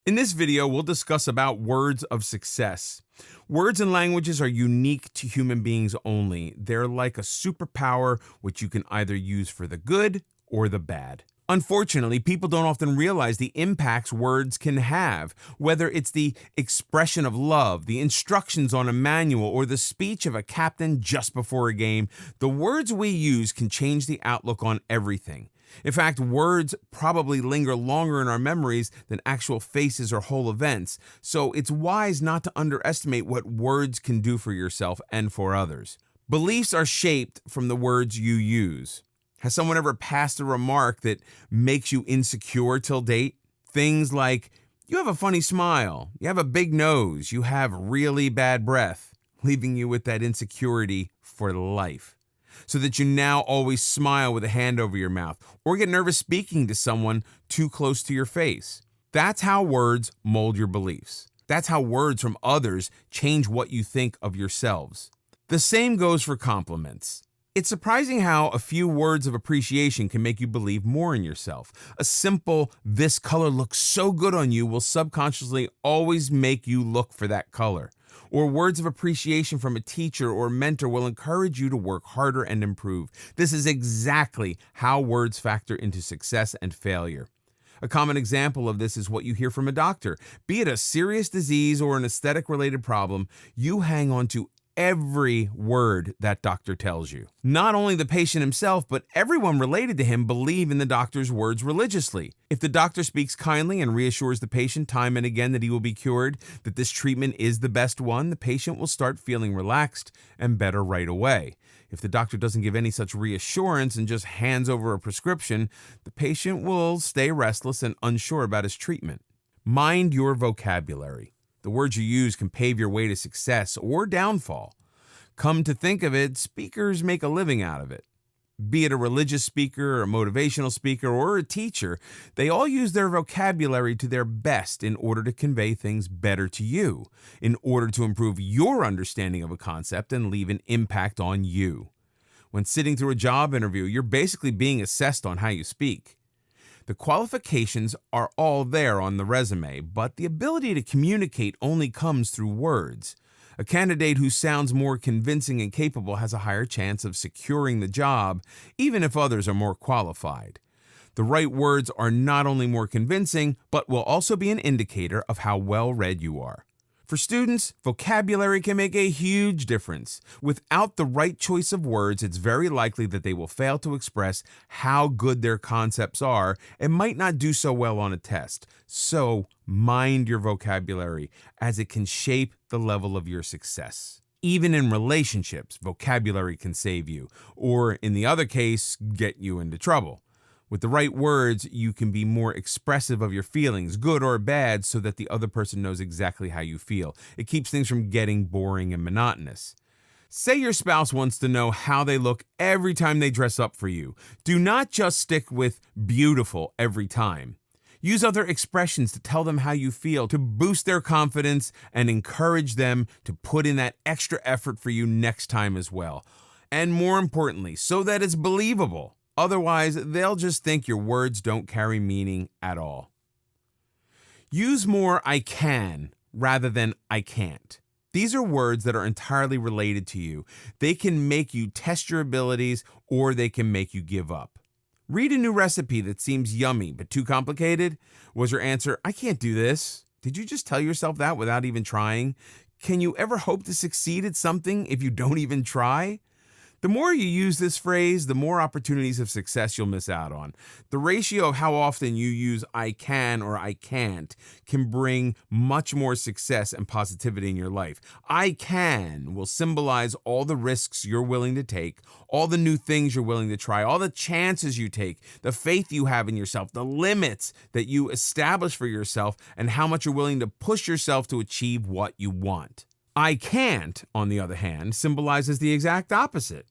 In this video, we'll discuss about words of success. Words and languages are unique to human beings only. They're like a superpower which you can either use for the good or the bad. Unfortunately, people don't often realize the impacts words can have, whether it's the expression of love, the instructions on a manual, or the speech of a captain just before a game. The words we use can change the outlook on everything. In fact, words probably linger longer in our memories than actual faces or whole events, so it's wise not to underestimate what words can do for yourself and for others. Beliefs are shaped from the words you use. Has someone ever passed a remark that makes you insecure till date? Things like, you have a funny smile, you have a big nose, you have really bad breath, leaving you with that insecurity for life. So that you now always smile with a hand over your mouth or get nervous speaking to someone too close to your face. That's how words mold your beliefs. That's how words from others change what you think of yourselves. The same goes for compliments. It's surprising how a few words of appreciation can make you believe more in yourself. A simple, "this color looks so good on you," will subconsciously always make you look for that color. Or words of appreciation from a teacher or mentor will encourage you to work harder and improve. This is exactly how words factor into success and failure. A common example of this is what you hear from a doctor. Be it a serious disease or an aesthetic-related problem, you hang on to every word that doctor tells you. Not only the patient himself, but everyone related to him believe in the doctor's words religiously. If the doctor speaks kindly and reassures the patient time and again that he will be cured, that this treatment is the best one, the patient will start feeling relaxed and better right away. If the doctor doesn't give any such reassurance and just hands over a prescription, the patient will stay restless and unsure about his treatment. Mind your vocabulary. The words you use can pave your way to success or downfall. Come to think of it, speakers make a living out of it. Be it a religious speaker, a motivational speaker, or a teacher, they all use their vocabulary to their best in order to convey things better to you, in order to improve your understanding of a concept and leave an impact on you. When sitting through a job interview, you're basically being assessed on how you speak. The qualifications are all there on the resume, but the ability to communicate only comes through words. A candidate who sounds more convincing and capable has a higher chance of securing the job, even if others are more qualified. The right words are not only more convincing, but will also be an indicator of how well-read you are. For students, vocabulary can make a huge difference. Without the right choice of words, it's very likely that they will fail to express how good their concepts are and might not do so well on a test. So, mind your vocabulary, as it can shape the level of your success. Even in relationships, vocabulary can save you, or in the other case, get you into trouble. With the right words, you can be more expressive of your feelings, good or bad, so that the other person knows exactly how you feel. It keeps things from getting boring and monotonous. Say your spouse wants to know how they look every time they dress up for you. Do not just stick with beautiful every time. Use other expressions to tell them how you feel, to boost their confidence and encourage them to put in that extra effort for you next time as well. And more importantly, so that it's believable. Otherwise, they'll just think your words don't carry meaning at all. Use more "I can" rather than "I can't." These are words that are entirely related to you. They can make you test your abilities, or they can make you give up. Read a new recipe that seems yummy but too complicated. Was your answer, "I can't do this"? Did you just tell yourself that without even trying? Can you ever hope to succeed at something if you don't even try? The more you use this phrase, the more opportunities of success you'll miss out on. The ratio of how often you use "I can" or "I can't" can bring much more success and positivity in your life. "I can" will symbolize all the risks you're willing to take, all the new things you're willing to try, all the chances you take, the faith you have in yourself, the limits that you establish for yourself, and how much you're willing to push yourself to achieve what you want. "I can't," on the other hand, symbolizes the exact opposite.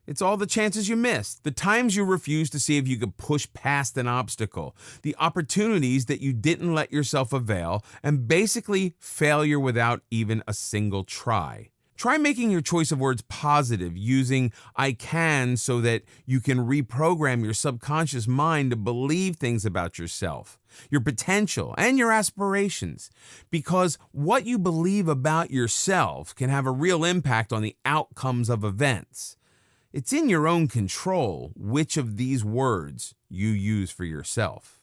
It's all the chances you missed, the times you refused to see if you could push past an obstacle, the opportunities that you didn't let yourself avail, and basically failure without even a single try. Try making your choice of words positive, using I can so that you can reprogram your subconscious mind to believe things about yourself, your potential, and your aspirations. Because what you believe about yourself can have a real impact on the outcomes of events. It's in your own control which of these words you use for yourself.